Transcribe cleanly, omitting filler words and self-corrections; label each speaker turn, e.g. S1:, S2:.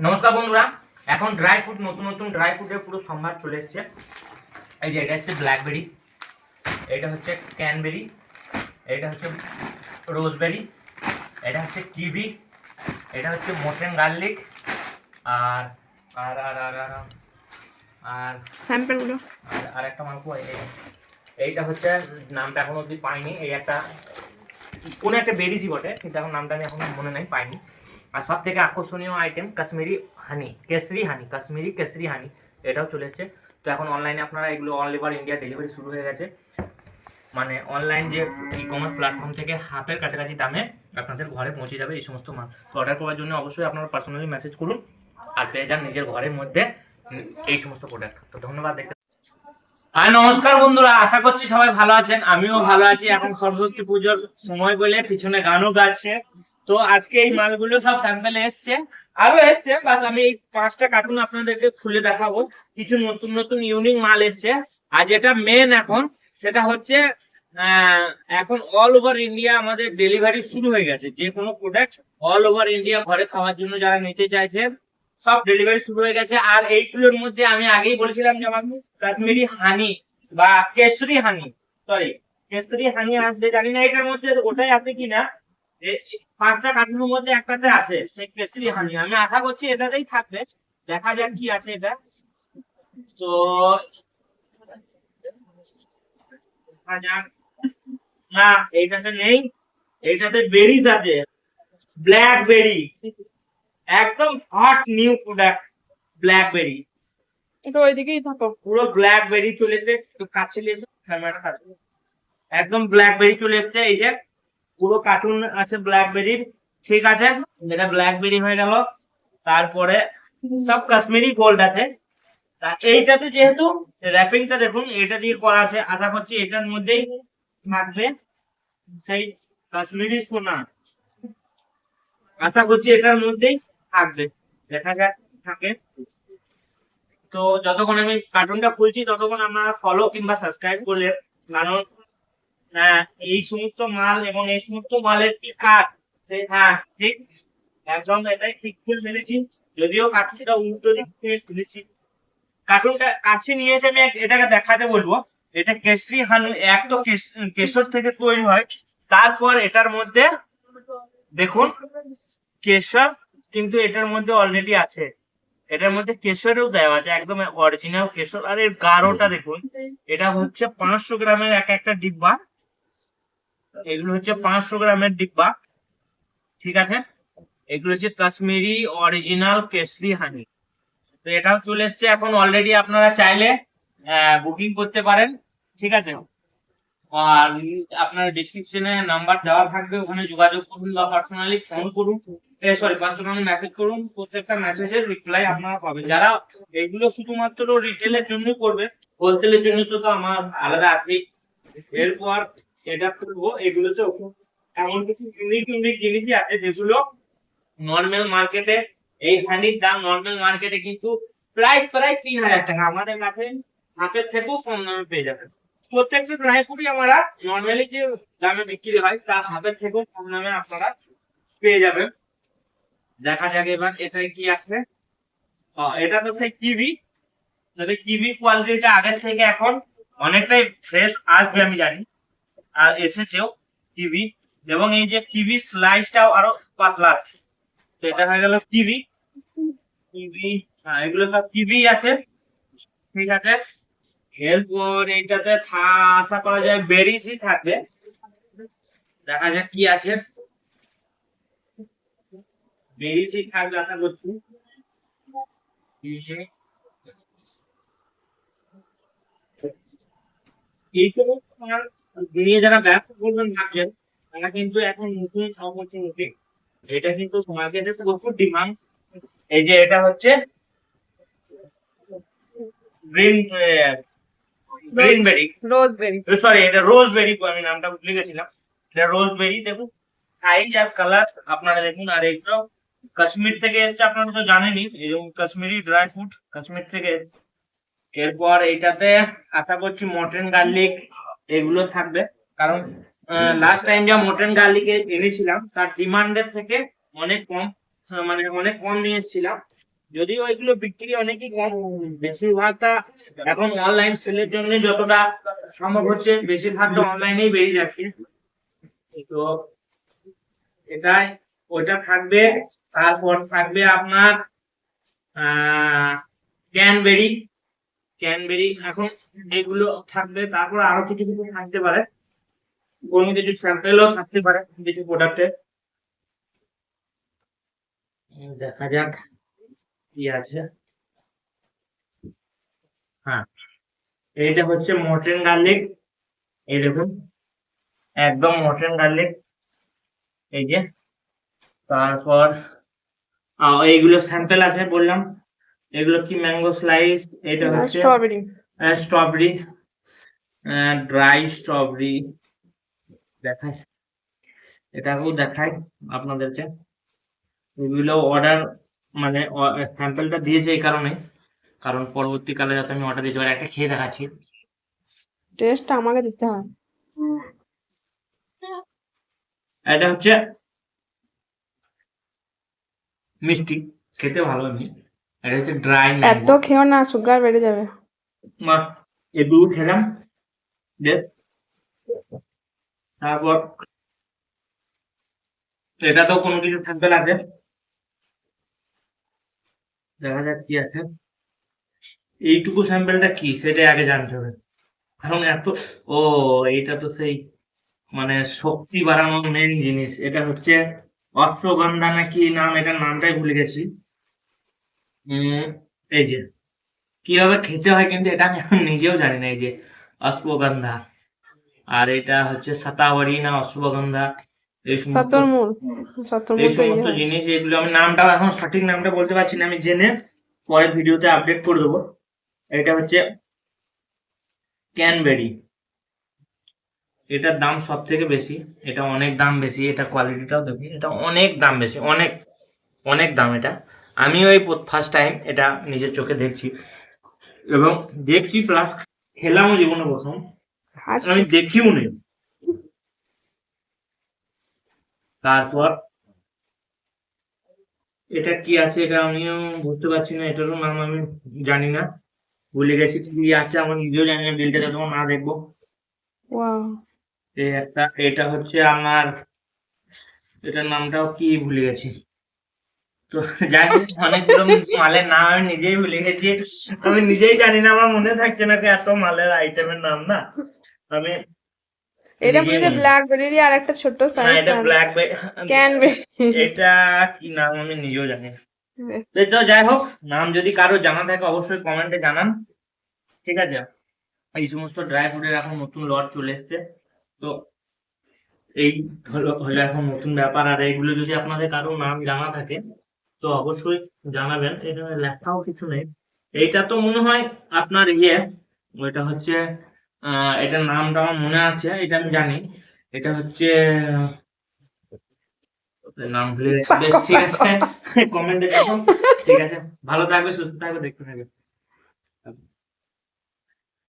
S1: নমস্কার বন্ধুরা, এখন ড্রাই ফ্রুট নতুন নতুন ড্রাই ফ্রুটের পুরো সম্ভার চলে এসছে। এই যে এটা হচ্ছে ব্ল্যাকবেরি, এটা হচ্ছে ক্যানবেরি, এটা হচ্ছে রোজবেরি, এটা হচ্ছে কিভি, এটা হচ্ছে মটন গার্লিক, আর আর আর আর আর আর
S2: স্যাম্পলগুলো
S1: আর একটা মালপো। এইটা হচ্ছে নামটা এখন অবধি পাইনি। এই একটা কোনো একটা বেরিজি বটে, কিন্তু এখন নামটা আমি এখন মনে নাই, পাইনি। আর সব থেকে আকর্ষণীয় আইটেম কাশ্মীরি হানি, কেসরি হানি, কাশ্মীরি কেসরি হানি, এটাও চলে এসেছে। তো এখন অনলাইনে আপনারা এগুলো অল ওভার ইন্ডিয়া ডেলিভারি শুরু হয়ে গেছে। মানে অনলাইন যে ই কমার্স প্ল্যাটফর্ম থেকে হাফের কাছাকাছি দামে আপনাদের ঘরে পৌঁছে যাবে এই সমস্ত মাল। তো অর্ডার করার জন্য অবশ্যই আপনারা পার্সোনালি মেসেজ করুন আর পেয়ে যান নিজের ঘরের মধ্যে এই সমস্ত প্রোডাক্ট। তো ধন্যবাদ। দেখতে আর নমস্কার বন্ধুরা, আশা করছি সবাই ভালো আছেন, আমিও ভালো আছি। এখন সরস্বতী পুজোর সময় বলে পিছনে গানও বাজছে। তো আজকে এই মালগুলো সব স্যাম্পেলে এসছে, আরো এসছে, বাস আমি এই 5টা কার্টুন আপনাদেরকে খুলে দেখাবো। কিছু নতুন নতুন ইউনিক মাল এসছে। আর যেটা মেন এখন সেটা হচ্ছে এখন অল ওভার ইন্ডিয়া আমাদের ডেলিভারি শুরু হয়ে গেছে। যে কোনো প্রোডাক্ট অল ওভার ইন্ডিয়া ঘরে খাওয়ার জন্য যারা নিতে চাইছে সব ডেলিভারি শুরু হয়ে গেছে। আর এইগুলোর মধ্যে আমি আগেই বলেছিলাম যে আমার কাশ্মীরি হানি বা কেশরি হানি, সরি কেশরি হানি আসবে, জানি না এটার মধ্যে ওটাই আছে কিনা। 5টা কার্টুনের মধ্যে একটাতে আছে সেই কেশরি হানি, আমি আশা করছি এটাতেই থাকবে। দেখা যাক কি আছে এটা। তো দেখা যাক। না, এইটাতে নেই, এইটাতে বেরিজ আছে, ব্ল্যাকবেরি, একদম হট নিউ প্রোডাক্ট ব্ল্যাকবেরি।
S2: একটু ওইদিকেই থাকো।
S1: পুরো ব্ল্যাকবেরি চলে এসেছে, একটু কাছে এসে ক্যামেরা কাছে, একদম ব্ল্যাকবেরি চলে এসেছে। এই যে পুরো কার্টুন আছে ব্ল্যাকবেরির, ঠিক আছে, এটা ব্ল্যাকবেরি হয়ে গেল। তারপরে সব কাশ্মীরি গোল্ড আছে। এইটাতে যেহেতু র্যাপিংটা দেখুন এটা দিয়ে করা আছে, আশা করছি এটার মধ্যেই থাকবে সেই কাশ্মীরি সোনা, আশা করছি এটার মধ্যেই থাকবে। দেখা যাক থাকে। তো যতক্ষণ আমি কার্টুনটা খুলছি ততক্ষণ আপনারা ফলো কিংবা সাবস্ক্রাইব করলে, কারণ এই সমস্ত মাল এবং এই সমস্ত মালের কি কাজ, হ্যাঁ ঠিক, একদম এটাই ঠিক করে ফেলেছি। যদিও কার্টুনটা উল্টো দিক থেকে খুলেছি, কার্টুনটা কাছে নিয়ে এসে আমি এটাকে দেখাতে বলবো। এটা কেশরি হানু, এক তো কেশর থেকে তৈরি হয়, তারপর এটার মধ্যে দেখুন কেশর কিন্তু এটার মধ্যে অলরেডি আছে, এটার মধ্যে কেশরেও দেওয়া আছে, একদম অরিজিনাল কেশর। আর এর গাঢ়টা দেখুন, এটা হচ্ছে 500 গ্রামের একটা ডিব্বা, এগুলো হচ্ছে 500 গ্রামের ডিব্বা, ঠিক আছে। এগুলো হচ্ছে কাশ্মীরি অরিজিনাল কেশরি হানি। তো এটাও চলে এসছে এখন, অলরেডি আপনারা চাইলে বুকিং করতে পারেন, ঠিক আছে। আর আপনার ডিসক্রিপশনে নাম্বার দেওয়া থাকবে, ওখানে যোগাযোগ করুন বা পার্সোনালি ফোন করুন, সরি পার্সোনালি মেসেজ করুন। প্রত্যেকটা মেসেজের রিপ্লাই আপনারা পাবেন। যারা এগুলো শুধুমাত্র রিটেলের জন্য করবে, হোলসেলের জন্য তো আমার আলাদা আছে। এরপর এটা করবো, এগুলোতে এমন কিছু ইউনিক ইউনিক জিনিসই আছে যেগুলো নর্মাল মার্কেটে, এই হানির দাম নর্মাল মার্কেটে কিন্তু প্রায় প্রায় 3000 টাকা, আমাদের কাছে হাতের থেকেও কম দামে পেয়ে যাবেন। প্রত্যেকটা ড্রাই ফ্রুটই আমরা নর্মালি যে দামে বিক্রি হয় তার হাতের থেকেও কম দামে আপনারা পেয়ে যাবেন। দেখা যাক এবার এটাই কি আছে। এটা তো সেই কিভি, তবে কিভি কোয়ালিটিটা আগের থেকে এখন অনেকটাই ফ্রেশ আসবে আমি জানি, আর এসেছেও কিভি। এবং এই যে কিভি স্লাইসটাও আরো পাতলা আছে। তো এটা হয়ে গেল কিভি, কিভি, হ্যাঁ এগুলো সব কিভি আছে, ঠিক আছে। এরপর এইটাতে আশা করা যায় বেরিজই থাকবে, দেখা যাক কি আছে। বেরিজই থাকবে আশা করছি। এই সমস্ত মাল নিয়ে যারা ব্যবসা করবেন ভাবছেন, তারা কিন্তু এখন নতুন অপরচুনিটি, এটা কিন্তু মার্কেটে প্রচুর ডিমান্ড। এই যে এটা হচ্ছে গ্রিন গ্রিনবেরি,
S2: রোজবেরি।
S1: সরি এটা রোজবেরি, আমি নামটা ভুলে গেছিলাম। এটা রোজবেরি, দেখুন সাইজ আর কালার আপনারা দেখুন। আর এগুলো কাশ্মীর থেকে এসেছে, আপনারা তো জানেনই, এরকম কাশ্মীরি ড্রাই ফ্রুট কাশ্মীর থেকে এসেছে। এরপর এইটাতে আশা করছি মটন গার্লিক এগুলো থাকবে, কারণ লাস্ট টাইম যা মটন গার্লিক এনেছিলাম তার ডিমান্ডের থেকে অনেক কম, মানে অনেক কম নিয়ে এসেছিলাম। যদিও এগুলো বিক্রি অনেকই কম, বেশিরভাগটা এখন অনলাইন সেলের জন্য যতটা সম্ভব হচ্ছে বেশিরভাগটা অনলাইনেই বেরিয়ে যাচ্ছে। তো এটাই, ওটা থাকবে। তারপর থাকবে আপনার ক্যানবেরি। ক্যানবেরি এখন এগুলো থাকবে। তারপর আরো কিছু কিছু থাকতে পারে, কোনো কিছু স্যাম্পেলও থাকতে পারে কিছু প্রোডাক্টের। দেখা যাক কি আছে। হ্যাঁ, এইটা হচ্ছে মটন গার্লিক। এই দেখুন, একদম মটন গার্লিক। এই যে, তারপর এইগুলো স্যাম্পেল আছে বললাম। এগুলো কি ম্যাঙ্গো স্লাইস, এটা হচ্ছে
S2: স্ট্রবেরি।
S1: স্ট্রবেরি, ড্রাই স্ট্রবেরি দেখাই, এটাকেও দেখাই আপনাদেরকে। এগুলো অর্ডার মানে স্যাম্পেলটা দিয়েছে এই কারণে, কারণ পরবর্তীকালে যাতে আমি অর্ডার দিতে পারি। একটা খেয়ে দেখাচ্ছি।
S2: টেস্টটা আমাকে দিতে হয়।
S1: এটা হচ্ছে মিষ্টি, খেতে ভালো এমনি। এটা হচ্ছে ড্রাই
S2: এত
S1: ম্যাঙ্গো।
S2: খেও না, সুগার বেড়ে যাবে।
S1: মাস এগুলো খেলাম যে, তারপর এটাতেও কোনো কিছু স্যাম্পেল আছে, দেখা যাক কি আছে। এইটুকু স্যাম্পেলটা কি সেটাই আগে জানতে হবে, কারণ এত, ও এটা তো সেই মানে শক্তি বাড়ানোর মেন জিনিস। এটা হচ্ছে অশ্বগন্ধা নাকি নাম, এটার নামটাই ভুলে গেছি। এই যে, কিভাবে খেতে হয় কিন্তু এটা আমি এখন নিজেও জানি না। এই যে অশ্বগন্ধা, আর এটা হচ্ছে সাতাওয়ারি না অশ্বগন্ধা, এই সমস্ত
S2: সাতরমূল। সাতরমূল তো ইয়ে হয়।
S1: জিনিস, এগুলো আমি নামটাও এখন সঠিক নামটা বলতে পারছি না, আমি জেনে পরে ভিডিওতে আপডেট করে দেবো। এটা হচ্ছে ক্যানবেরি। এটার দাম সব থেকে বেশি, এটা অনেক দাম বেশি। এটা কোয়ালিটিটাও দেখি, এটা অনেক দাম বেশি, অনেক অনেক দাম এটা। আমিও এই ফার্স্ট টাইম এটা নিজের চোখে দেখছি, এবং দেখছি প্লাস খেলামও জীবনে প্রথম, আমি
S2: খাচ্ছি।
S1: দেখিও নি। তারপর এটা কি আছে এটা আমিও বুঝতে পারছি না, এটারও নাম আমি জানি না, ভুলে গেছি কি আছে, আমার নিজেও জানি না, বিলটা যতক্ষণ না দেখবো।
S2: ওয়াও।
S1: এই একটা, এটা হচ্ছে আমার, এটার নামটাও কি ভুলে গেছি। তো যাই হোক, অনেকগুলো মালের নাম আমি নিজেই ভুলে গেছি, আমি নিজেই জানি না, আমার মনে থাকছে না যে এত মালের আইটেমের নাম না আমি
S2: এটা
S1: নিজেই
S2: বুঝতে ব্ল্যাকবেরি আর একটা ছোট
S1: না,
S2: সাইজ
S1: এটা ব্ল্যাক,
S2: ক্যানবেরি।
S1: এটা কি নাম আমি নিজেও জানি না। তো যাই হোক, নাম যদি কারো জানা থাকে অবশ্যই কমেন্টে জানান, ঠিক আছে। এই সমস্ত ড্রাই ফ্রুটের এখন নতুন লট চলে এসছে, তো এই হলো এখন নতুন ব্যাপার। আর এইগুলো যদি আপনাদের কারো নাম জানা থাকে তো অবশ্যই জানাবেন। এখানে লেখাও কিছু নেই। এইটা তো মনে হয় আপনার ইয়ে, ওইটা হচ্ছে এটার নামটা আমার মনে আছে, এটা আমি জানি। এটা হচ্ছে নাম ভুলে গেছি। বেশ, ঠিক আছে, কমেন্টে জানাও। ঠিক আছে, ভালো থাকবে, সুস্থ থাকবে, দেখতে থাকবে।